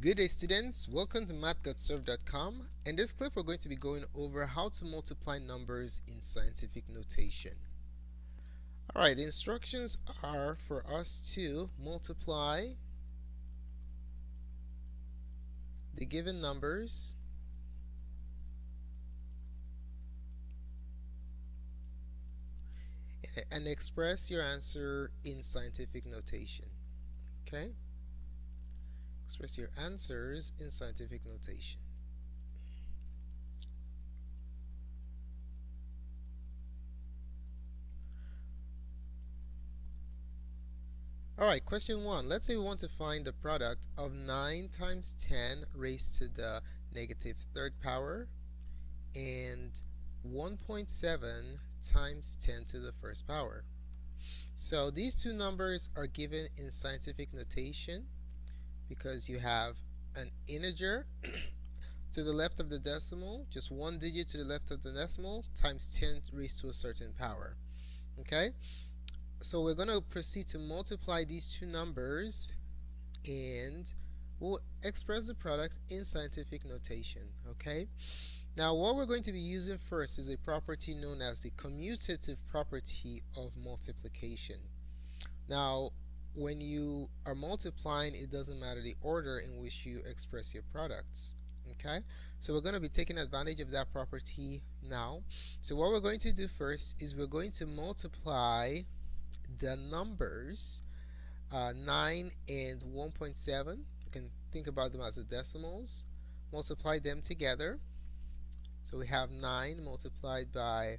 Good day, students. Welcome to math.serve.com. In this clip, we're going to be going over how to multiply numbers in scientific notation. Alright, the instructions are for us to multiply the given numbers and express your answer in scientific notation. Okay? Express your answers in scientific notation. Alright, question 1. Let's say we want to find the product of 9 times 10 raised to the negative third power and 1.7 times 10 to the first power. So these two numbers are given in scientific notation because you have an integer to the left of the decimal, just one digit to the left of the decimal, times 10 raised to a certain power. Okay? So we're going to proceed to multiply these two numbers and we'll express the product in scientific notation. Okay? Now what we're going to be using first is a property known as the commutative property of multiplication. Now when you are multiplying, it doesn't matter the order in which you express your products. Okay, so we're going to be taking advantage of that property now. So what we're going to do first is we're going to multiply the numbers 9 and 1.7. You can think about them as the decimals. Multiply them together. So we have 9 multiplied by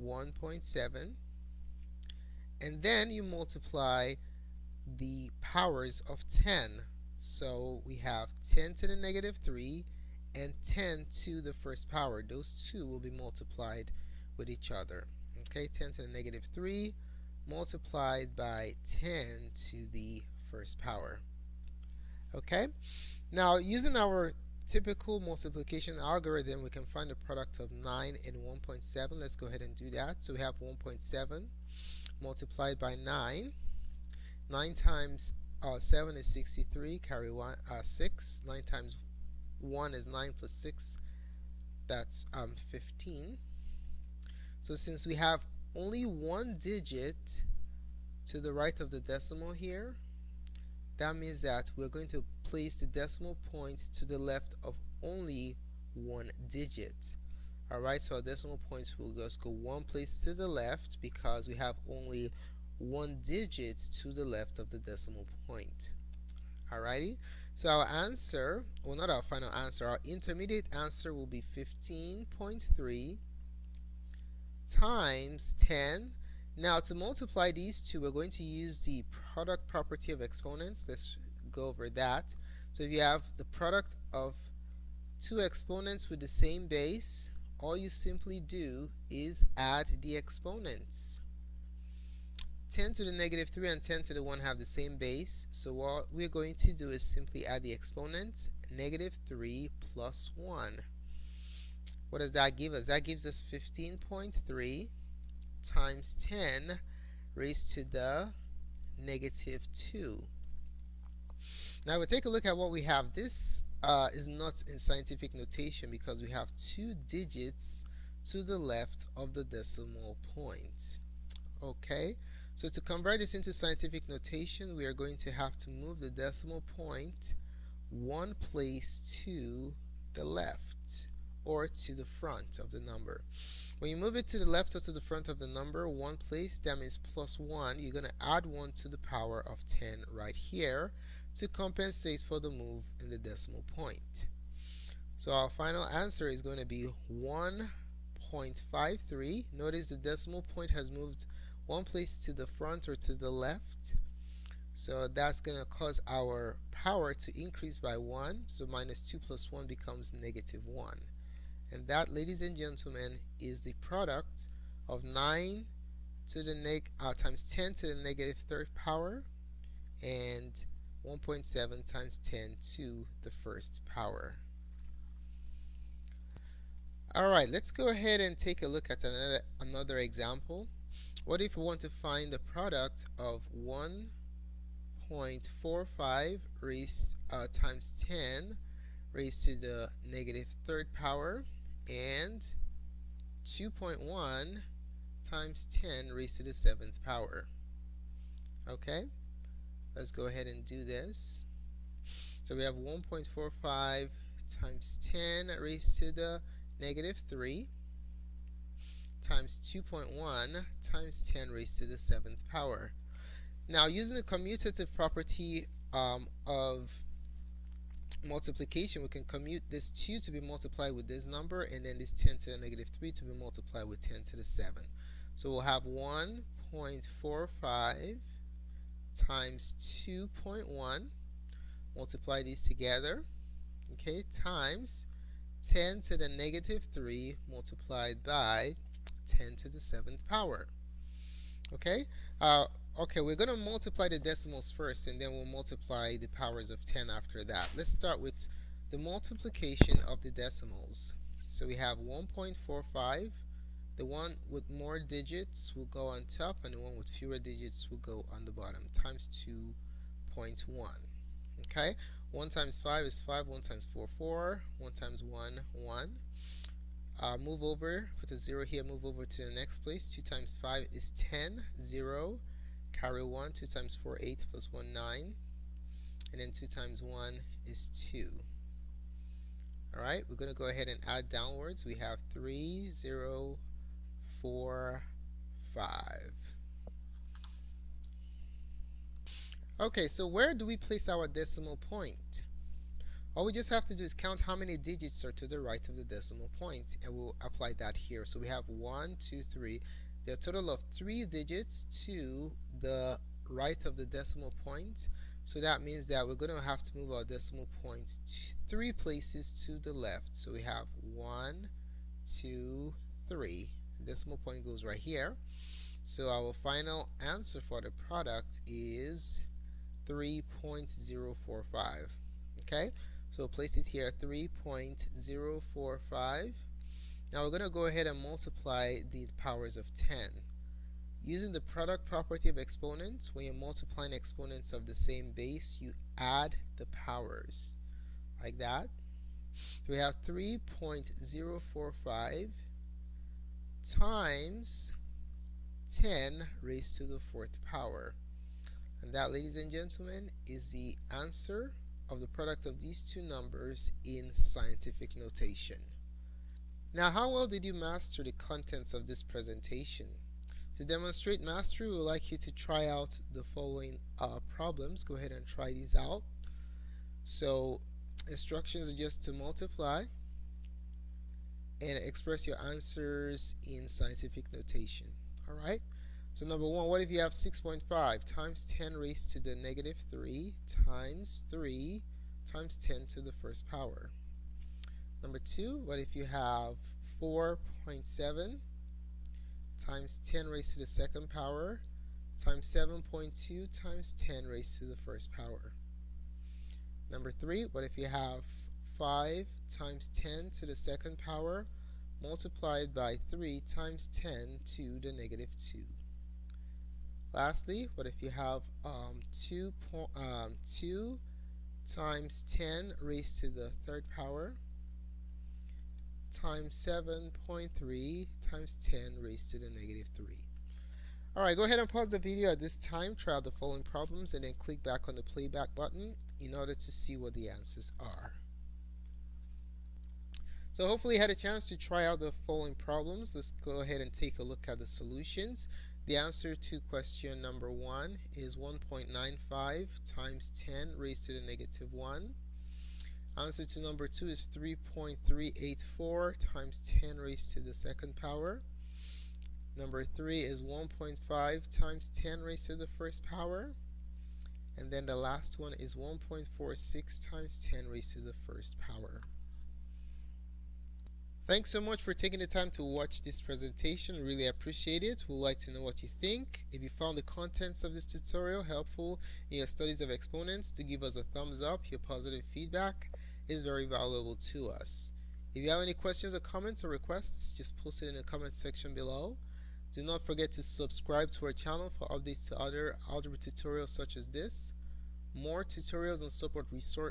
1.7. And then you multiply the powers of 10. So we have 10 to the negative 3 and 10 to the first power. Those two will be multiplied with each other. Okay, 10 to the negative 3 multiplied by 10 to the first power. Okay, now using our typical multiplication algorithm, we can find the product of 9 and 1.7. Let's go ahead and do that. So we have 1.7 multiplied by 9. 9 times 7 is 63, carry 6. 9 times 1 is 9 plus 6, that's 15. So since we have only one digit to the right of the decimal here, that means that we're going to place the decimal point to the left of only one digit. Alright, so our decimal points will just go one place to the left because we have only one digit to the left of the decimal point. Alrighty, so our answer, well, not our final answer, our intermediate answer will be 15.3 times 10. Now to multiply these two, we're going to use the product property of exponents. Let's go over that. So if you have the product of two exponents with the same base, all you simply do is add the exponents. 10 to the negative 3 and 10 to the 1 have the same base, so what we're going to do is simply add the exponents, negative 3 plus 1. What does that give us? That gives us 15.3 times 10 raised to the negative 2. Now we'll take a look at what we have. This is not in scientific notation because we have two digits to the left of the decimal point. Okay, so to convert this into scientific notation, we are going to have to move the decimal point one place to the left or to the front of the number. When you move it to the left or to the front of the number one place, that means plus 1. You're going to add 1 to the power of 10 right here to compensate for the move in the decimal point. So our final answer is going to be 1.53. Notice the decimal point has moved one place to the front or to the left. So that's going to cause our power to increase by 1. So minus 2 plus 1 becomes negative 1. And that, ladies and gentlemen, is the product of 9 to the times 10 to the negative third power and 1.7 times 10 to the first power. Alright, let's go ahead and take a look at another example. What if we want to find the product of 1 1.45 raised times 10 raised to the negative third power, and 2.1 times 10 raised to the seventh power. Okay, let's go ahead and do this. So we have 1.45 times 10 raised to the negative 3 times 2.1 times 10 raised to the seventh power. Now, using the commutative property of multiplication, we can commute this 2 to be multiplied with this number, and then this 10 to the negative 3 to be multiplied with 10 to the 7. So we'll have 1.45 times 2.1, multiply these together, okay, times 10 to the negative 3 multiplied by 10 to the 7th power. Okay, okay, we're going to multiply the decimals first, and then we'll multiply the powers of 10 after that. Let's start with the multiplication of the decimals. So we have 1.45. The one with more digits will go on top, and the one with fewer digits will go on the bottom, times 2.1. Okay, 1 times 5 is 5, 1 times 4, 4, 1 times 1, 1. Move over, put a 0 here, move over to the next place. 2 times 5 is 10, 0, carry 1, 2 times 4, 8, plus 1, 9, and then 2 times 1 is 2. Alright, we're going to go ahead and add downwards. We have 3, 0, 4, 5. Okay, so where do we place our decimal point? All we just have to do is count how many digits are to the right of the decimal point, and we'll apply that here. So we have 1, 2, 3. There are a total of 3 digits to the right of the decimal point. So that means that we're going to have to move our decimal point 3 places to the left. So we have 1, 2, 3. The decimal point goes right here. So our final answer for the product is 3.045. Okay? So place it here, 3.045. Now we're going to go ahead and multiply the powers of 10. Using the product property of exponents, when you're multiplying exponents of the same base, you add the powers, like that. So we have 3.045 times 10 raised to the 4th power. And that, ladies and gentlemen, is the answer of the product of these two numbers in scientific notation. Now, how well did you master the contents of this presentation? To demonstrate mastery, we would like you to try out the following problems. Go ahead and try these out. So, instructions are just to multiply and express your answers in scientific notation. Alright? So number 1, what if you have 6.5 times 10 raised to the negative 3 times 3 times 10 to the 1st power? Number 2, what if you have 4.7 times 10 raised to the 2nd power times 7.2 times 10 raised to the 1st power? Number 3, what if you have 5 times 10 to the 2nd power multiplied by 3 times 10 to the negative 2? Lastly, what if you have 2 times 10 raised to the 3rd power times 7.3 times 10 raised to the negative 3? Alright, go ahead and pause the video at this time, try out the following problems, and then click back on the playback button in order to see what the answers are. So hopefully you had a chance to try out the following problems. Let's go ahead and take a look at the solutions. The answer to question number 1 is 1.95 times 10 raised to the negative 1. Answer to number 2 is 3.384 times 10 raised to the 2nd power. Number 3 is 1.5 times 10 raised to the 1st power. And then the last one is 1.46 times 10 raised to the 1st power. Thanks so much for taking the time to watch this presentation. Really appreciate it. We'd like to know what you think. If you found the contents of this tutorial helpful in your studies of exponents, to give us a thumbs up. Your positive feedback is very valuable to us. If you have any questions or comments or requests, just post it in the comment section below. Do not forget to subscribe to our channel for updates to other algebra tutorials such as this. More tutorials and support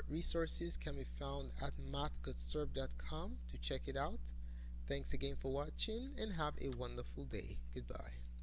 resources can be found at mathgotserved.com to check it out. Thanks again for watching and have a wonderful day. Goodbye.